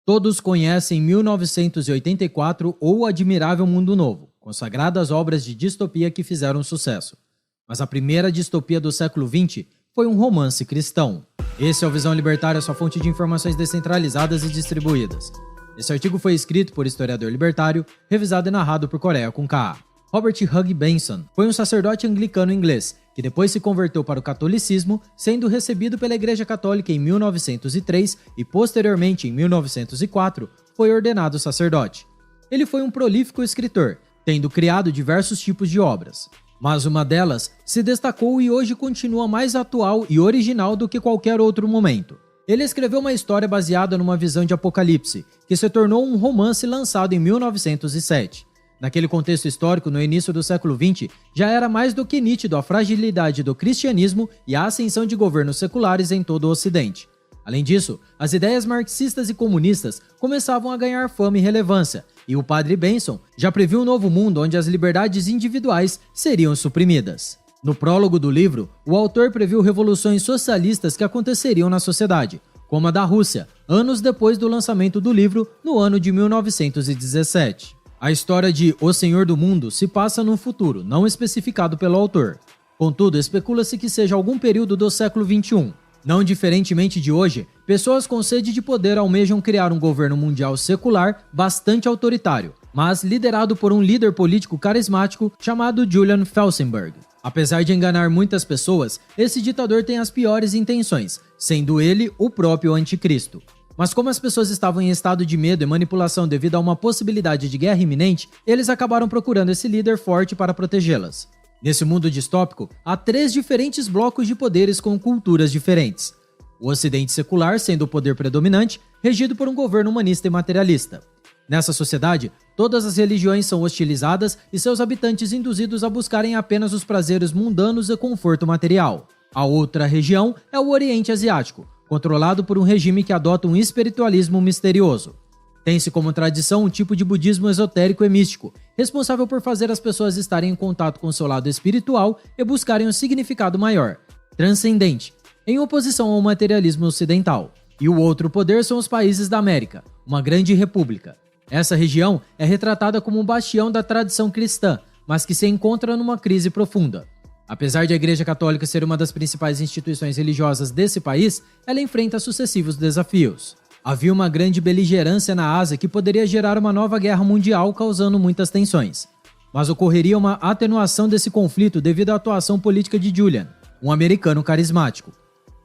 Todos conhecem 1984 ou O Admirável Mundo Novo, consagradas obras de distopia que fizeram sucesso. Mas a primeira distopia do século XX foi um romance cristão. Esse é o Visão Libertária, sua fonte de informações descentralizadas e distribuídas. Esse artigo foi escrito por historiador libertário, revisado e narrado por Coreia com K. Robert Hugh Benson foi um sacerdote anglicano inglês, que depois se converteu para o catolicismo, sendo recebido pela Igreja Católica em 1903 e posteriormente em 1904 foi ordenado sacerdote. Ele foi um prolífico escritor, tendo criado diversos tipos de obras. Mas uma delas se destacou e hoje continua mais atual e original do que qualquer outro momento. Ele escreveu uma história baseada numa visão de Apocalipse, que se tornou um romance lançado em 1907. Naquele contexto histórico, no início do século XX, já era mais do que nítido a fragilidade do cristianismo e a ascensão de governos seculares em todo o Ocidente. Além disso, as ideias marxistas e comunistas começavam a ganhar fama e relevância, e o padre Benson já previu um novo mundo onde as liberdades individuais seriam suprimidas. No prólogo do livro, o autor previu revoluções socialistas que aconteceriam na sociedade, como a da Rússia, anos depois do lançamento do livro, no ano de 1917. A história de O Senhor do Mundo se passa num futuro, não especificado pelo autor. Contudo, especula-se que seja algum período do século XXI. Não diferentemente de hoje, pessoas com sede de poder almejam criar um governo mundial secular bastante autoritário, mas liderado por um líder político carismático chamado Julian Felsenburg. Apesar de enganar muitas pessoas, esse ditador tem as piores intenções, sendo ele o próprio anticristo. Mas como as pessoas estavam em estado de medo e manipulação devido a uma possibilidade de guerra iminente, eles acabaram procurando esse líder forte para protegê-las. Nesse mundo distópico, há 3 diferentes blocos de poderes com culturas diferentes. O Ocidente secular sendo o poder predominante, regido por um governo humanista e materialista. Nessa sociedade, todas as religiões são hostilizadas e seus habitantes induzidos a buscarem apenas os prazeres mundanos e conforto material. A outra região é o Oriente Asiático, controlado por um regime que adota um espiritualismo misterioso. Tem-se como tradição um tipo de budismo esotérico e místico, responsável por fazer as pessoas estarem em contato com seu lado espiritual e buscarem um significado maior, transcendente, em oposição ao materialismo ocidental. E o outro poder são os países da América, uma grande república. Essa região é retratada como um bastião da tradição cristã, mas que se encontra numa crise profunda. Apesar de a Igreja Católica ser uma das principais instituições religiosas desse país, ela enfrenta sucessivos desafios. Havia uma grande beligerância na Ásia que poderia gerar uma nova guerra mundial, causando muitas tensões. Mas ocorreria uma atenuação desse conflito devido à atuação política de Julian, um americano carismático.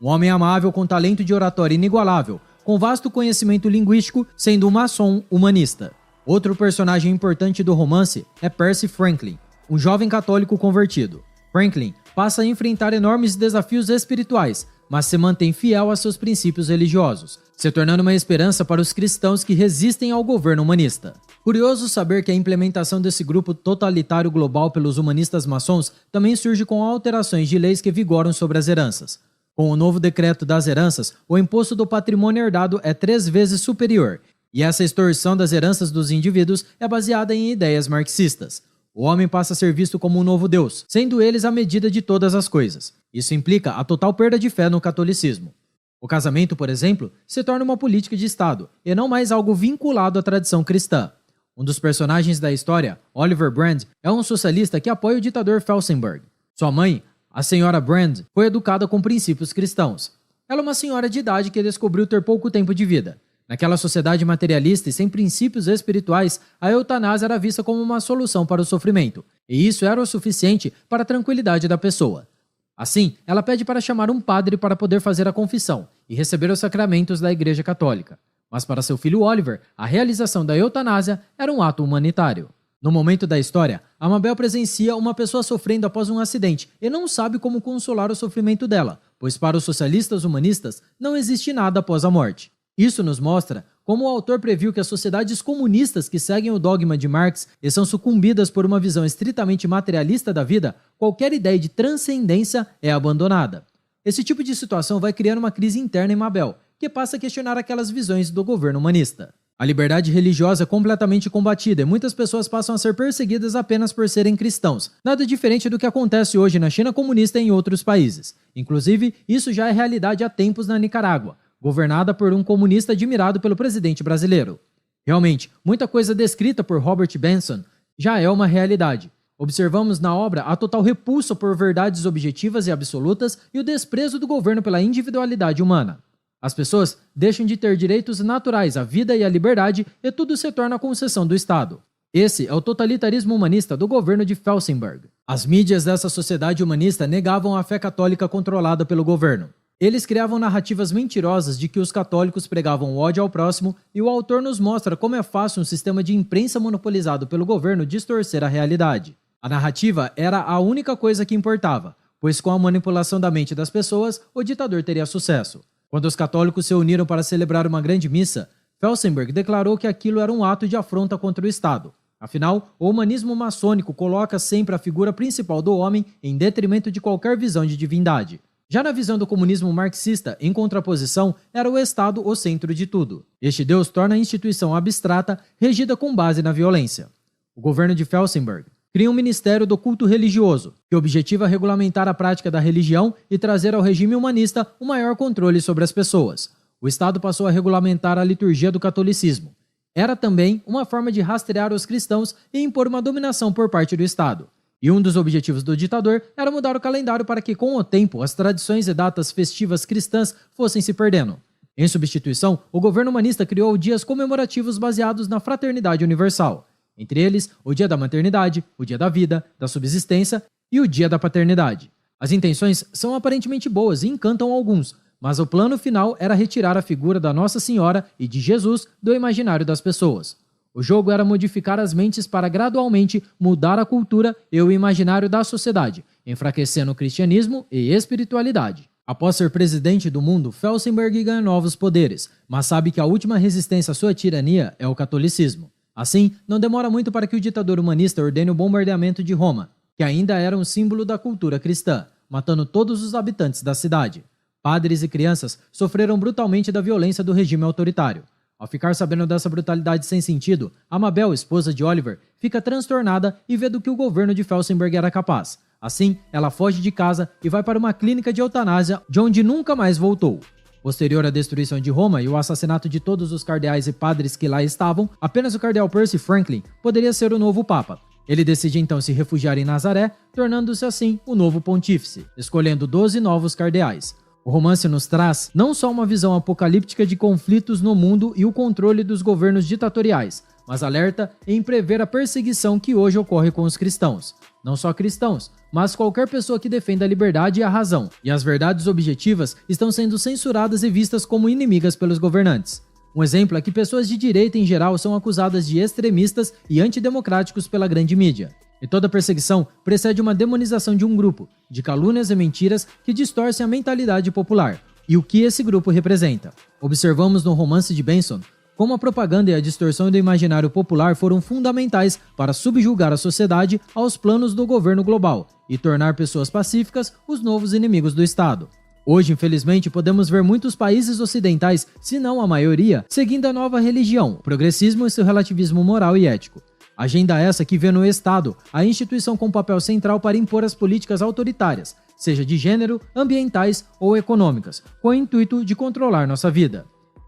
Um homem amável com talento de oratória inigualável, com vasto conhecimento linguístico, sendo um maçom humanista. Outro personagem importante do romance é Percy Franklin, um jovem católico convertido. Franklin passa a enfrentar enormes desafios espirituais, mas se mantém fiel a seus princípios religiosos, se tornando uma esperança para os cristãos que resistem ao governo humanista. Curioso saber que a implementação desse grupo totalitário global pelos humanistas maçons também surge com alterações de leis que vigoram sobre as heranças. Com o novo decreto das heranças, o imposto do patrimônio herdado é 3 vezes superior, e essa extorsão das heranças dos indivíduos é baseada em ideias marxistas. O homem passa a ser visto como um novo Deus, sendo eles a medida de todas as coisas. Isso implica a total perda de fé no catolicismo. O casamento, por exemplo, se torna uma política de Estado, e não mais algo vinculado à tradição cristã. Um dos personagens da história, Oliver Brand, é um socialista que apoia o ditador Felsenburg. Sua mãe, a senhora Brand, foi educada com princípios cristãos. Ela é uma senhora de idade que descobriu ter pouco tempo de vida. Naquela sociedade materialista e sem princípios espirituais, a eutanásia era vista como uma solução para o sofrimento, e isso era o suficiente para a tranquilidade da pessoa. Assim, ela pede para chamar um padre para poder fazer a confissão e receber os sacramentos da Igreja Católica. Mas para seu filho Oliver, a realização da eutanásia era um ato humanitário. No momento da história, Amabel presencia uma pessoa sofrendo após um acidente e não sabe como consolar o sofrimento dela, pois para os socialistas humanistas não existe nada após a morte. Isso nos mostra como o autor previu que as sociedades comunistas que seguem o dogma de Marx e são sucumbidas por uma visão estritamente materialista da vida, qualquer ideia de transcendência é abandonada. Esse tipo de situação vai criando uma crise interna em Mabel, que passa a questionar aquelas visões do governo humanista. A liberdade religiosa é completamente combatida e muitas pessoas passam a ser perseguidas apenas por serem cristãos, nada diferente do que acontece hoje na China comunista e em outros países. Inclusive, isso já é realidade há tempos na Nicarágua, governada por um comunista admirado pelo presidente brasileiro. Realmente, muita coisa descrita por Robert Benson já é uma realidade. Observamos na obra a total repulsa por verdades objetivas e absolutas e o desprezo do governo pela individualidade humana. As pessoas deixam de ter direitos naturais à vida e à liberdade e tudo se torna concessão do Estado. Esse é o totalitarismo humanista do governo de Felsenburg. As mídias dessa sociedade humanista negavam a fé católica controlada pelo governo. Eles criavam narrativas mentirosas de que os católicos pregavam ódio ao próximo e o autor nos mostra como é fácil um sistema de imprensa monopolizado pelo governo distorcer a realidade. A narrativa era a única coisa que importava, pois com a manipulação da mente das pessoas, o ditador teria sucesso. Quando os católicos se uniram para celebrar uma grande missa, Felsenburg declarou que aquilo era um ato de afronta contra o Estado. Afinal, o humanismo maçônico coloca sempre a figura principal do homem em detrimento de qualquer visão de divindade. Já na visão do comunismo marxista, em contraposição, era o Estado o centro de tudo. Este Deus torna a instituição abstrata, regida com base na violência. O governo de Felsenburg cria um ministério do culto religioso, que objetiva regulamentar a prática da religião e trazer ao regime humanista um maior controle sobre as pessoas. O Estado passou a regulamentar a liturgia do catolicismo. Era também uma forma de rastrear os cristãos e impor uma dominação por parte do Estado. E um dos objetivos do ditador era mudar o calendário para que, com o tempo, as tradições e datas festivas cristãs fossem se perdendo. Em substituição, o governo humanista criou dias comemorativos baseados na fraternidade universal. Entre eles, o Dia da Maternidade, o Dia da Vida, da Subsistência e o Dia da Paternidade. As intenções são aparentemente boas e encantam alguns, mas o plano final era retirar a figura da Nossa Senhora e de Jesus do imaginário das pessoas. O jogo era modificar as mentes para gradualmente mudar a cultura e o imaginário da sociedade, enfraquecendo o cristianismo e espiritualidade. Após ser presidente do mundo, Felsenburg ganha novos poderes, mas sabe que a última resistência à sua tirania é o catolicismo. Assim, não demora muito para que o ditador humanista ordene o bombardeamento de Roma, que ainda era um símbolo da cultura cristã, matando todos os habitantes da cidade. Padres e crianças sofreram brutalmente da violência do regime autoritário. Ao ficar sabendo dessa brutalidade sem sentido, Amabel, esposa de Oliver, fica transtornada e vê do que o governo de Felsenburg era capaz. Assim, ela foge de casa e vai para uma clínica de eutanásia, de onde nunca mais voltou. Posterior à destruição de Roma e o assassinato de todos os cardeais e padres que lá estavam, apenas o cardeal Percy Franklin poderia ser o novo papa. Ele decide então se refugiar em Nazaré, tornando-se assim o novo pontífice, escolhendo 12 novos cardeais. O romance nos traz não só uma visão apocalíptica de conflitos no mundo e o controle dos governos ditatoriais, mas alerta em prever a perseguição que hoje ocorre com os cristãos. Não só cristãos, mas qualquer pessoa que defenda a liberdade e a razão, e as verdades objetivas estão sendo censuradas e vistas como inimigas pelos governantes. Um exemplo é que pessoas de direita em geral são acusadas de extremistas e antidemocráticos pela grande mídia. E toda perseguição precede uma demonização de um grupo, de calúnias e mentiras que distorcem a mentalidade popular, e o que esse grupo representa. Observamos no romance de Benson como a propaganda e a distorção do imaginário popular foram fundamentais para subjugar a sociedade aos planos do governo global e tornar pessoas pacíficas os novos inimigos do Estado. Hoje, infelizmente, podemos ver muitos países ocidentais, se não a maioria, seguindo a nova religião, o progressismo e seu relativismo moral e ético. Agenda essa que vê no Estado a instituição com papel central para impor as políticas autoritárias, seja de gênero, ambientais ou econômicas, com o intuito de controlar nossa vida.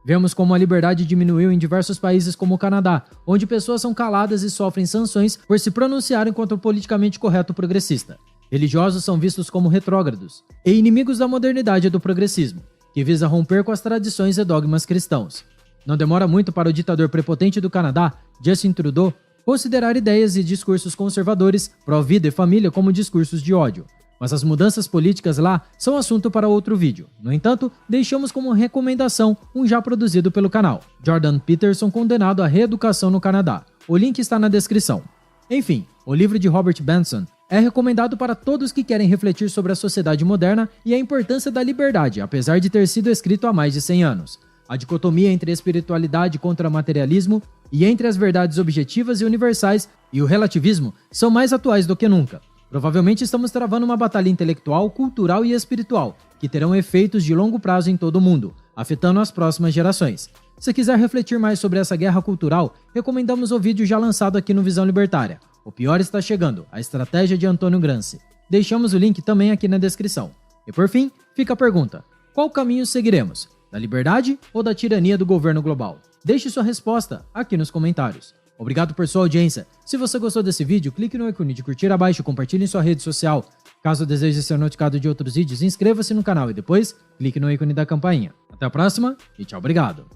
Vemos como a liberdade diminuiu em diversos países como o Canadá, onde pessoas são caladas e sofrem sanções por se pronunciarem contra o politicamente correto progressista. Religiosos são vistos como retrógrados e inimigos da modernidade e do progressismo, que visa romper com as tradições e dogmas cristãos. Não demora muito para o ditador prepotente do Canadá, Justin Trudeau, considerar ideias e discursos conservadores, pró-vida e família como discursos de ódio. Mas as mudanças políticas lá são assunto para outro vídeo. No entanto, deixamos como recomendação um já produzido pelo canal, Jordan Peterson condenado à reeducação no Canadá. O link está na descrição. Enfim, o livro de Robert Benson é recomendado para todos que querem refletir sobre a sociedade moderna e a importância da liberdade, apesar de ter sido escrito há mais de 100 anos. A dicotomia entre espiritualidade contra materialismo e entre as verdades objetivas e universais e o relativismo são mais atuais do que nunca. Provavelmente estamos travando uma batalha intelectual, cultural e espiritual, que terão efeitos de longo prazo em todo o mundo, afetando as próximas gerações. Se quiser refletir mais sobre essa guerra cultural, recomendamos o vídeo já lançado aqui no Visão Libertária. O pior está chegando, a estratégia de Antônio Gramsci. Deixamos o link também aqui na descrição. E por fim, fica a pergunta: qual caminho seguiremos? Da liberdade ou da tirania do governo global? Deixe sua resposta aqui nos comentários. Obrigado por sua audiência. Se você gostou desse vídeo, clique no ícone de curtir abaixo e compartilhe em sua rede social. Caso deseje ser notificado de outros vídeos, inscreva-se no canal e depois clique no ícone da campainha. Até a próxima e tchau, obrigado.